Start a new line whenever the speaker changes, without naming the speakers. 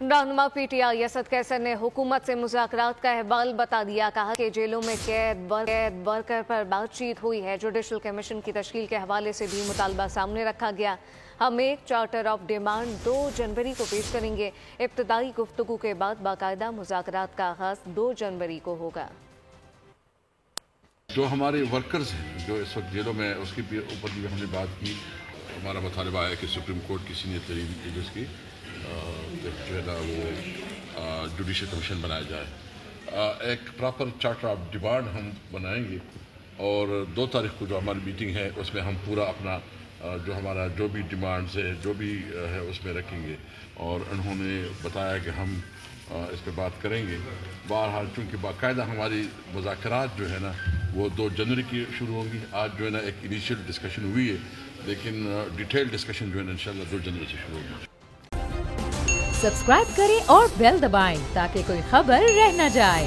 रहनुमा PTI असद कैसर ने हुकूमत से मुज़ाकरात का अहवाल बता दिया। कहा कि जेलों में कैद वर्कर पर बातचीत हुई है। जुडिशल कमीशन की तश्कील के हवाले से भी मुतालबा सामने रखा गया। हम एक चार्टर ऑफ डिमांड 2 जनवरी को पेश करेंगे। इब्तदाई गुफ्तगू के बाद बाकायदा मुज़ाकरात का आगाज़ 2 जनवरी को होगा।
जो हमारे वर्कर्स हैं जो इस वक्त जेलों में, उसके ऊपर भी हमने बात की। हमारा मुतालबा है कि सुप्रीम कोर्ट की सीनियर तरीन जज की जो है ना वो जुडिशल कमीशन बनाया जाए। एक प्रॉपर चार्टर ऑफ डिमांड हम बनाएंगे और 2 तारीख को जो हमारी मीटिंग है उसमें हम पूरा अपना जो हमारा जो भी डिमांड्स है जो भी है उसमें रखेंगे। और उन्होंने बताया कि हम इस पर बात करेंगे। बहरहाल चूँकि बाकायदा हमारी मुज़ाकरात जो है ना वो 2 जनवरी की शुरू होंगी। आज जो है ना एक इनिशियल डिस्कशन हुई है, लेकिन डिटेल डिस्कशन जो है ना इंशाल्लाह 2 जनवरी से शुरू होगी।
सब्सक्राइब करें और बेल दबाएं ताकि कोई खबर रह न जाए।